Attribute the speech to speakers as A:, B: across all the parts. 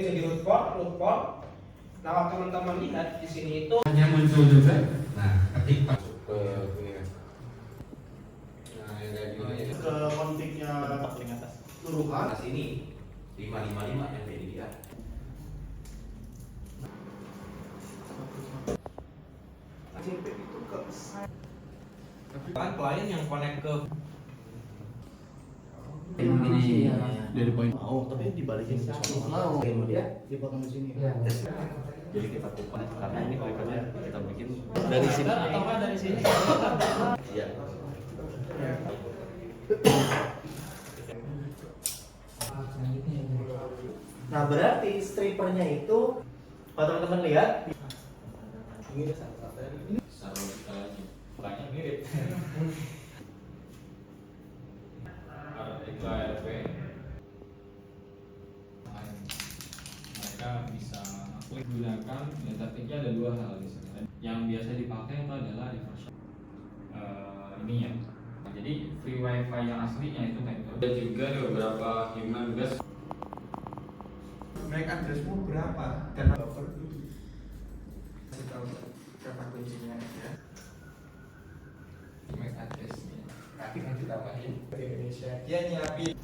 A: Di root port. Nah, waktu teman-teman lihat di sini itu
B: hanya muncul juga. Nah, ketik masuk ke ini kan. Nah, yang kayak gini
C: ke konfliknya paling atas turuhan
D: Nah, sini 555 yang ini dia.
A: itu ke kan klien yang connect ke
C: ini
E: Dari poin.
C: mau tapi dibalikin ke sana mau
D: Ya.
C: dipotong di sini
D: Jadi kita kupas karena ini wipernya kita bikin
C: dari sini
A: atau enggak dari sini.
D: Iya.
C: nah berarti stripernya itu kalau teman-teman lihat ini
B: Saruh kita lagi. Banyak mirip. Itu ARP. Mereka bisa gunakan ya, taktiknya ada dua hal di sini. Yang biasa dipakai itu adalah reverse ini ya. Jadi free wifi yang aslinya itu kayak itu. Dan juga ada beberapa human gas.
A: MAC addressmu berapa? Dan buffer kasih tahu kata kuncinya ya.
B: MAC addressnya. Nanti kan ditambahin
A: Di Indonesia dia nyiapin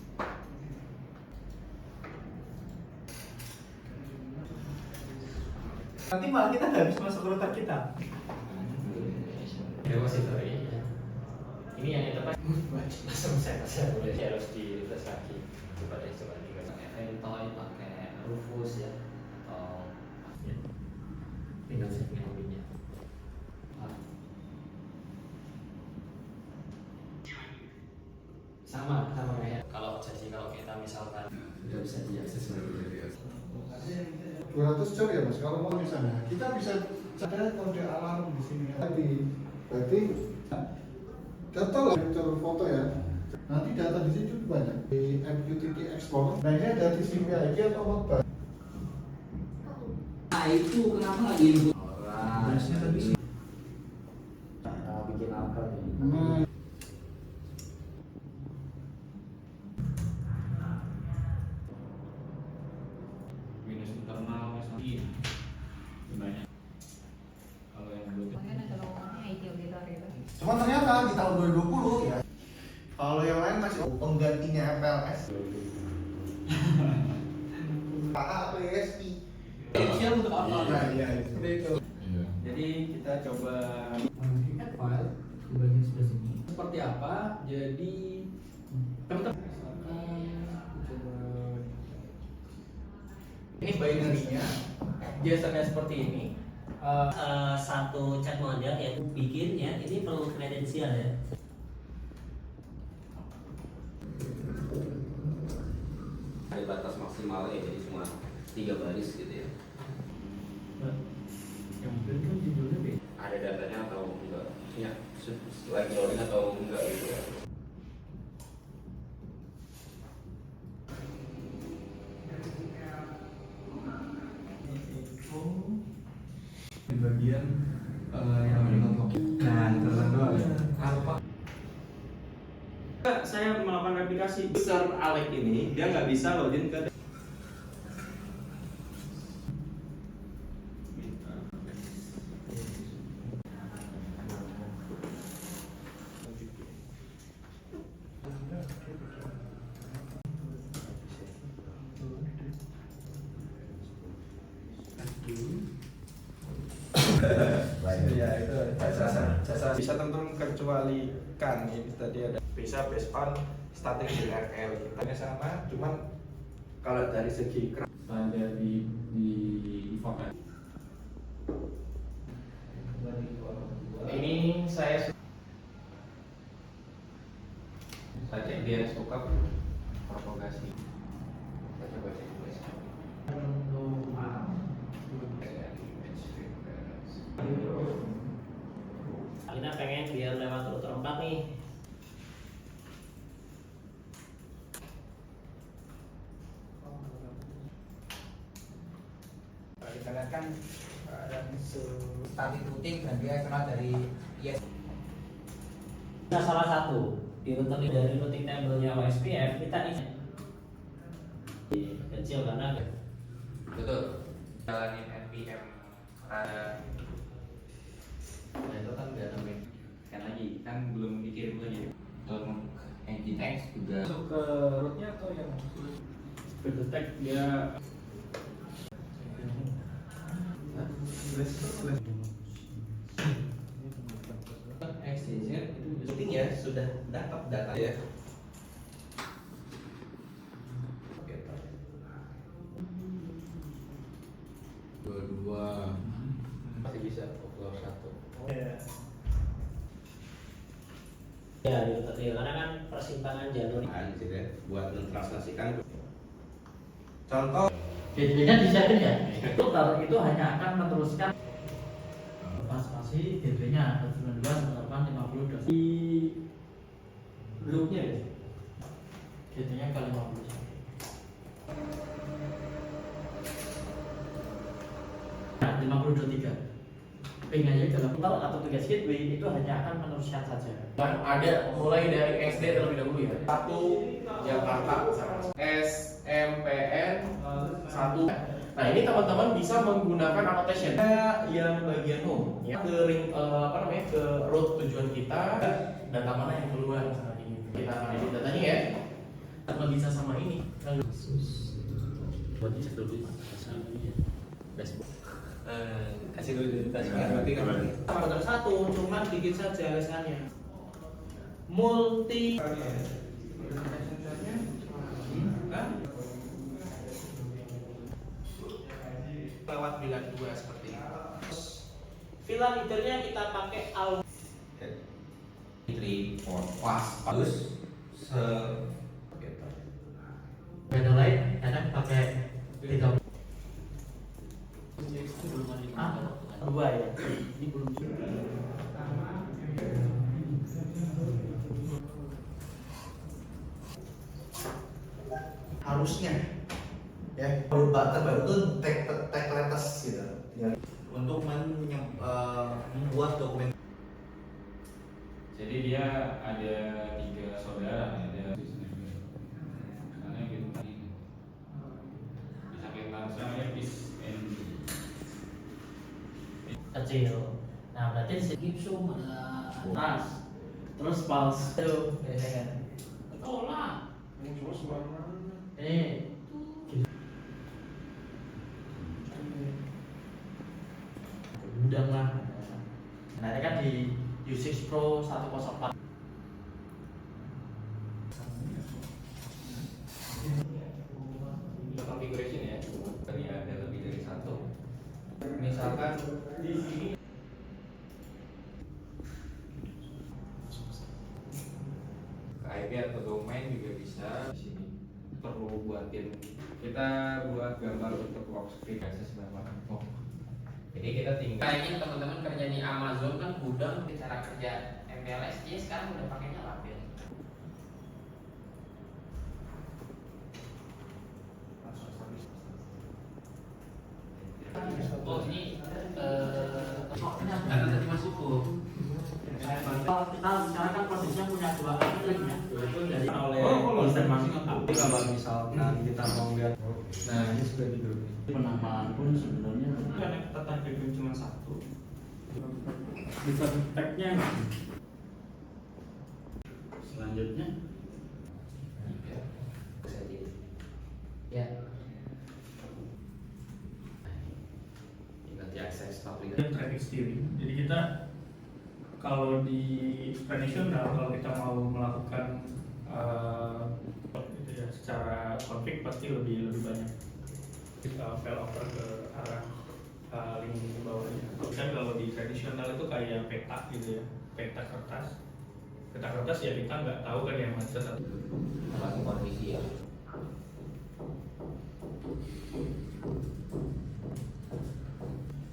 C: nanti malah kita nggak bisa masuk ke router kita
F: repository ini yang tepat langsung saya boleh harus di refresh lagi coba Ventoy pakai Rufus ya atau tinggal setting login-nya sama kayak kalau kita misalkan
B: tidak bisa diakses lagi.
G: 200 jam ya mas, kalau mau di sana kita bisa ada kode alarm di sini tadi, berarti data lah fitur foto ya. Nanti data di situ banyak di MQTT Explorer. Nah ini ada TCP IP atau Modbus.
F: nah itu kenapa lagi
C: harusnya tadi bikin apa nih
B: Windows internal masih banyak. Kalau yang Bluetooth
H: Makanya ada lowongannya ideal gitu gitu.
G: Cuma ternyata di tahun 2020 ya.
A: kalau yang lain masih penggantinya FLS PSI
F: Inisial untuk apa?
A: nah iya seperti itu.
B: iya.
A: Jadi kita coba
F: File di bagian sebelah sini. Seperti apa? Jadi teman-teman ini binary-nya biasanya seperti ini.
I: Satu chat model yaitu bikin ya ini perlu kredensial ya.
D: Ada batas maksimalnya jadi cuma 3 baris gitu ya.
F: Yang bener kan judulnya beda.
D: Ada datanya atau enggak? Ya, lagi loading atau enggak gitu ya.
B: Di bagian yang nah tertentu apa
A: saya melakukan replikasi user Alex ini dia nggak bisa login ke ya itu jasa bisa tentu kecualikan ini tadi ada bisa based on static URL kita sama cuman kalau dari segi
B: ada di format
A: ini saya cek DNS lookup propagasi kita coba cek
I: Kita pengen biar lewat router 4 nih.
A: kita lihat kan ada
E: Static routing dan dia kenal dari IS.
I: Nah, salah satu di router dari routing table-nya OSPF kita isi kecil karena
F: jalanin NPM ada itu kan udah nambahin
B: Kan lagi, kan belum dikirim lagi.
F: untuk Nginx juga
B: Masuk ke rootnya atau yang ke detect dia
F: XYZ itu penting ya, sudah dapat data ya. Dua masih bisa upload satu.
I: Ya, di Root Real. Karena kan persimpangan jalur.
D: gitu ya, buat mentranslasikan. Contoh
J: Gateway-nya disiapin ya. Itu hanya akan meneruskan spasi gateway-nya 192.168.50 di loop-nya ya. Gateway-nya ke 50. Nah, 50.3. Ping aja dalam total atau tugas gateway itu hanya akan meneruskan saja.
F: Dan ada mulai dari SD terlebih dahulu ya. 1 Jakarta SMPN 1. Nah, ini teman-teman bisa menggunakan annotation yang bagian home ya, ke ring ke root tujuan kita, data mana yang keluar misalnya ini. Kita akan edit datanya ya. Kalau bisa sama ini.
I: Buat dicek dulu dashboard.
F: Kasih dulu berarti
C: Parameter 1 cuma dikit saja alasannya. Multi lewat bilan 2 seperti ini. Villa leadernya kita pakai al
D: 3, 4, pas, bagus.
J: Beda lain enak pakai 3. Dua ya. Ini belum.
C: harusnya ya baru baru tuh tag latest gitu ya, untuk membuat dokumen.
B: jadi dia ada 3 saudara, ada misalnya gitu tadi bisa kita namanya PIS ND
J: Kecil. Nah, berarti di sini zoom ada atas. Terus pulse itu ya kan. Tolak. Ini mudah lah. Nah, ini kan di U6 Pro 104.
F: configuration ya. Tadi ada lebih dari satu. Misalkan di sini IP atau domain juga bisa. Di sini perlu buatin, kita buat gambar untuk lock screen akses bawah. Jadi kita tinggal
E: Kayaknya teman-teman kerja di Amazon kan gudang cara kerja MLS dia sekarang udah pakainya label.
I: Oh ini karena tadi masuk tuh.
J: Kita sekarang kan posisinya punya 2 klik ya. Itu dari oleh
F: konsen
J: masing-masing.
F: Tapi kalau misalkan kita mau lihat, nah ini sudah di grup.
J: Penamaan pun sebenarnya
C: Karena kita targetkan cuma 1.
J: bisa tag-nya. Selanjutnya
F: Bisa di
E: Ya.
F: nanti akses aplikasi.
C: Dan traffic steering. Jadi kita kalau di tradisional kalau kita mau melakukan gitu ya, secara config pasti lebih banyak failover ke arah link ke bawahnya. Kan kalau di tradisional itu kayak peta gitu ya, peta kertas ya kita nggak tahu kan yang macet atau
D: Langsung kondisi ya.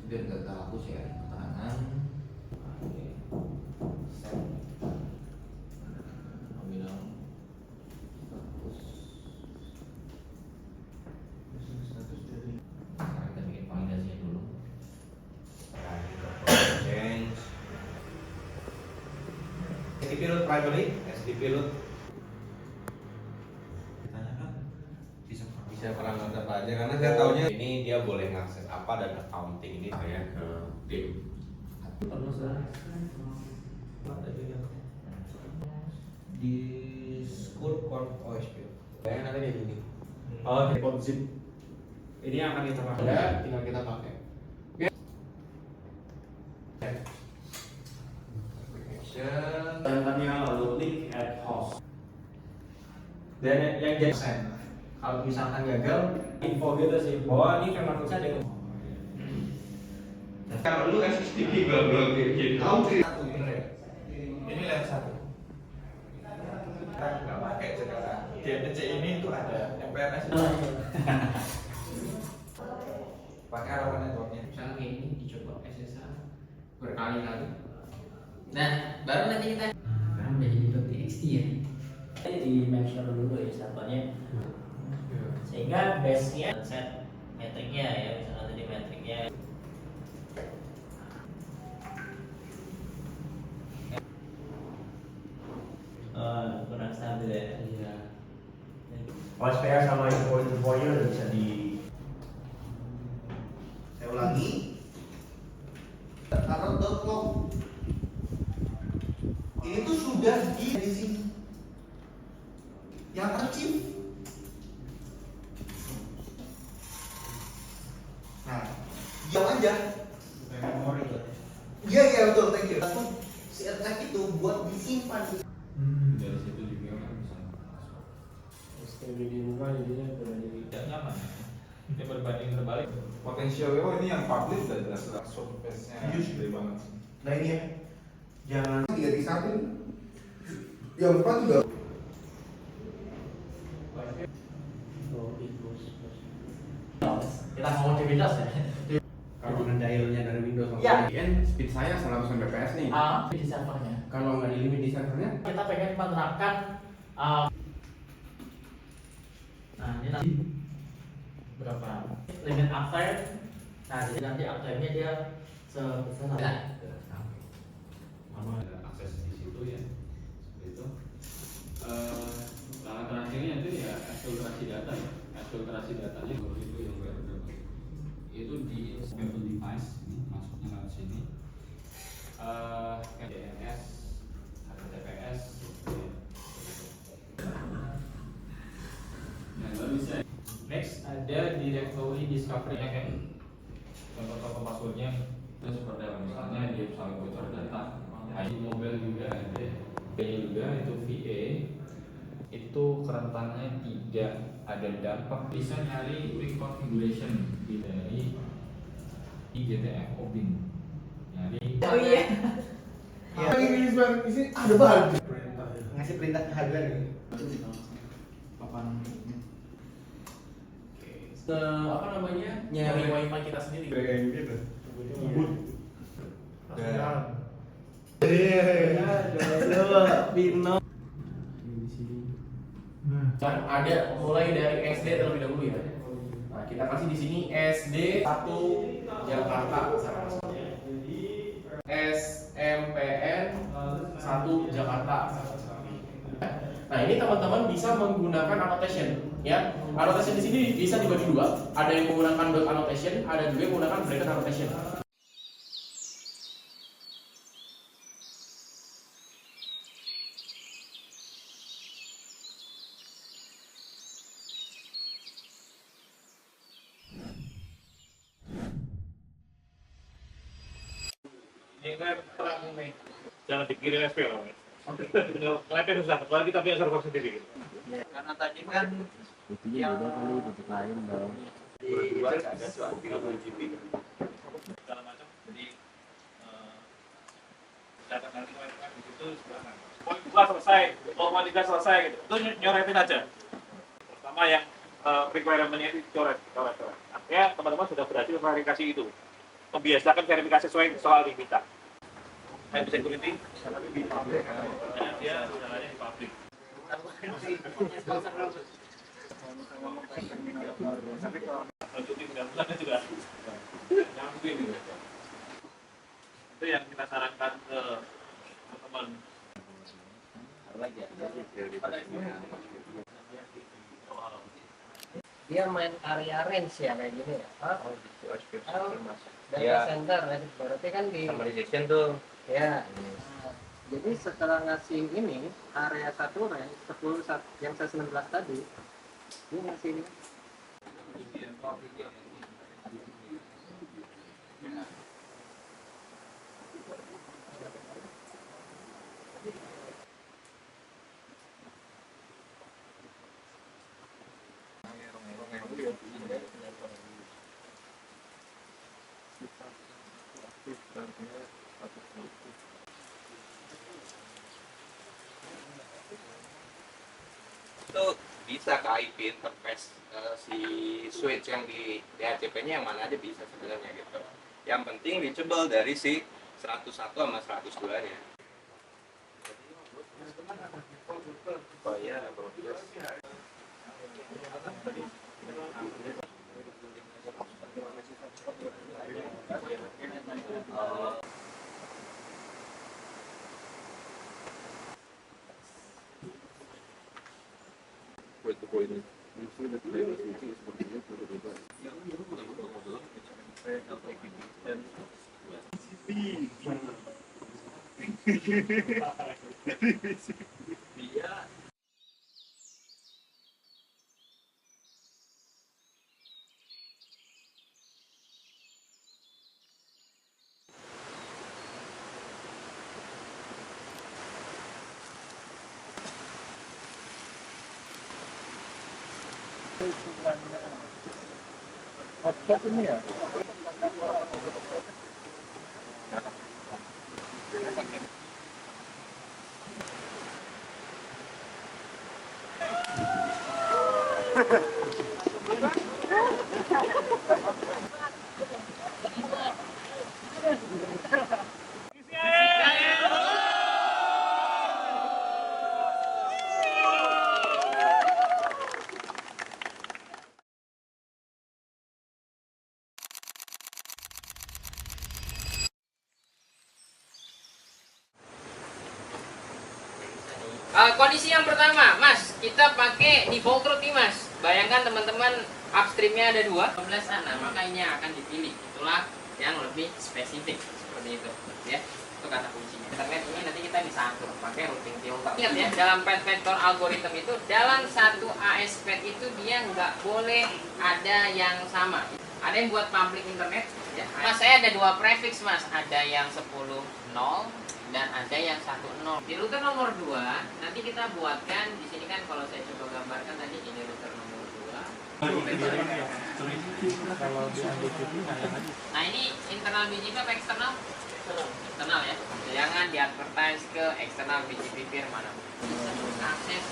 D: Biar nggak terhapus ya keterangan.
F: Sekarang kita bikin validasinya dulu.
D: Change. SDP root primary, SDP root. Bisa parameter
K: aja karena saya taunya ini dia boleh ngakses apa dan accounting ini saya ke tim.
A: Di school court OSP.
K: Saya nanti kayak gini.
C: Oh, report zip. Ini yang akan kita pakai.
K: Ada, tinggal kita pakai.
C: Contohnya lalu link add host. Dan yang jadi kalau misalkan gagal, info gitu sih bahwa ini memang bisa dengan
A: Kalau lu SSTP belum gitu. Ini lens 1. Kita nggak pakai sekarang. Di NTC ini tuh ada MPLS. Pakai harapan networknya.
E: Misalnya kayak ini dicoba SSH berkali-kali. Nah, baru nanti kita sekarang udah jadi .txt ya.
J: Di mention dulu ya satunya, sehingga base-nya set metriknya ya, misalnya tadi metriknya kurang stabil ya. Iya.
C: OSPF sama info-infonya udah bisa di.
G: Saya ulangi. Tarot.com. Ini tuh sudah di sini. Yang archive. Nah, diam aja.
A: Memori.
G: Iya betul, thank you. Si archive itu buat disimpan.
B: Dari situ juga kan bisa
C: STB di rumah jadinya udah jadi
B: tidak nyaman. Ini berbanding terbalik.
A: Potensial ini yang public udah jelas surface-nya gede banget.
G: Nah ini ya. Jangan 3 di 1. Yang 4 juga.
J: Kita ngomong di Windows ya.
K: Kalau nge-dialnya dari Windows
J: Iya.
K: VPN, speed saya 100 Mbps nih.
J: Di servernya.
K: Kalau nggak di limit di servernya,
J: Kita pengen menerapkan nah ini nanti berapa limit uptime. Nah jadi nanti uptime-nya dia sebesar
B: Ada akses di situ ya, seperti itu. Langkah terakhirnya itu ya eksfiltrasi data ya. Eksfiltrasi datanya baru itu yang itu di Apple device ini masuknya lewat sini. DNS, HTTPS. Nah, lalu bisa. Next ada directory discovery ya kan. Contoh-contoh passwordnya itu seperti apa? Misalnya dia misalnya bocor data. ID mobile juga ada. VA juga itu VA itu kerentanannya tidak ada dampak. Bisa nyari quick configuration dari IGTF OBIN. Nyari.
H: Oh iya.
G: Yang Inggris banget di sini ada bahan.
C: ngasih perintah ke hardware gitu.
B: Papan
K: apa namanya? Nyari wifi kita sendiri.
A: Kayak gitu.
C: Pino.
K: Kan ada mulai dari SD terlebih dahulu ya. Nah, kita kasih di sini SD 1 Jakarta sama SMPN 1 Jakarta. Nah, ini teman-teman bisa menggunakan annotation ya. Annotation di sini bisa dibagi dua. Ada yang menggunakan dot annotation, ada juga yang menggunakan bracket annotation.
C: Ini kan terang nih. Jangan dikirim SP loh. Lepet susah, apalagi kita punya server sendiri.
E: Karena tadi kan yang
C: Berdua ada soal 30 GB segala macam. Jadi data nanti di situ sebenarnya. Poin 2 selesai, poin 3 selesai gitu. Itu nyoretin aja. Pertama yang requirement-nya itu coret. Artinya teman-teman sudah berhasil verifikasi itu. Membiasakan verifikasi sesuai soal diminta. Saya bisa security, dia jalannya di pabrik. Lanjutin 9 juga nyambung gitu. Itu yang kita sarankan ke teman.
E: dia
F: dia main area range ya kayak gini ya.
A: Oh gitu, OSPF
F: Kalau
A: termasuk.
F: data
A: Ya,
F: center berarti kan di
A: summarization tuh.
F: ya. Jadi setelah ngasih ini area satu range 10 yang saya 19 tadi, ini ngasih ini.
D: Itu bisa ke IP interface si switch yang di DHCP-nya yang mana aja bisa sebenarnya gitu. Yang penting reachable dari si 101 sama 102-nya.
A: Oh iya, broadcast. Hotspot ini ya?
E: Kondisi yang pertama, Mas, kita pakai default route nih, Mas. Bayangkan teman-teman upstreamnya ada 2, 12 sana, maka ini akan dipilih. Itulah yang lebih spesifik seperti itu, ya. Itu kata kuncinya. Internet ini nanti kita bisa atur pakai routing filter. Ingat ya, dalam path vector algorithm itu dalam satu AS path itu dia nggak boleh ada yang sama. Ada yang buat public internet, ya. Mas, saya ada 2 prefix, Mas. Ada yang 10.0 dan ada yang 1.0. Di router nomor 2 nanti kita buatkan di sini kan, kalau saya coba gambarkan tadi ini router nomor 2. Nah, ini internal BGP apa eksternal? Eksternal ya. Jangan di-advertise ke eksternal BGP peer mana. Akses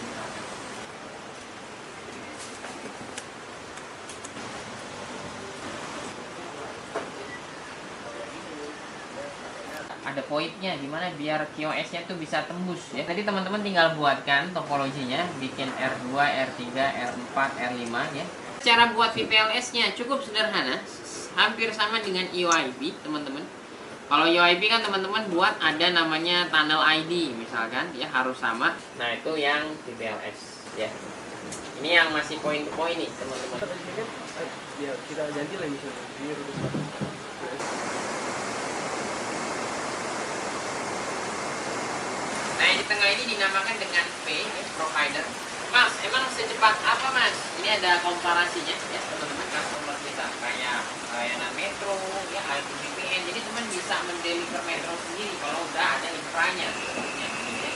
E: ada pointnya gimana biar QoS-nya tuh bisa tembus ya. Tadi teman-teman tinggal buatkan topologinya, bikin R2, R3, R4, R5 ya. Cara buat VPLS-nya cukup sederhana, hampir sama dengan EYB, teman-teman. Kalau EYB kan teman-teman buat ada namanya tunnel ID misalkan ya, harus sama. Nah, itu yang VPLS ya. Ini yang masih point to point nih, teman-teman.
A: Ya, kita ganti lagi di router.
E: Nah, di tengah ini dinamakan dengan P, ya, provider. Mas, emang secepat apa, Mas? Ini ada komparasinya, ya, teman-teman. Customer kita kayak layanan Metro, ya, IPVPN. Jadi teman bisa mendeliver Metro sendiri kalau udah ada infranya. Ya, ya.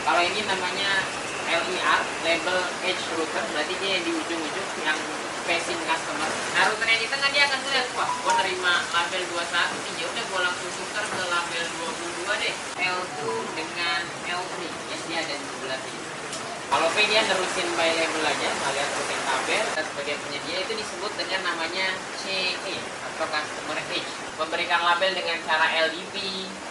E: Kalau ini namanya LER, Label Edge Router, berarti dia di ujung-ujung yang facing customer. Nah, router yang di tengah dia akan melihat, wah, gua nerima label 21 nih, ya udah gua langsung tukar ke label 22 deh. L2 dengan L3, ya, dia ada di sebelah sini. Kalau P dia nerusin by label aja, melihat routing tabel. Dan sebagai penyedia itu disebut dengan namanya CE atau Customer Edge. Memberikan label dengan cara LDP,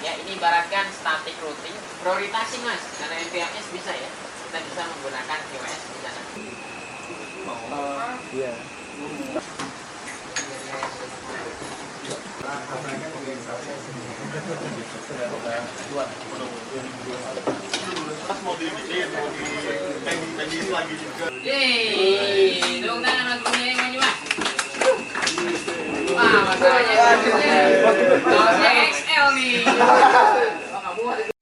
E: ya, ini ibaratkan static routing. Prioritasi, Mas, karena MPLS bisa ya. Kita bisa menggunakan QoS di sana.
A: Iya.
C: mau dibikin, mau di lagi juga.
E: Yeay, tepuk tangan mas Budi yang maju mas. Wah, masalahnya kaosnya XL nih. Oh, kamu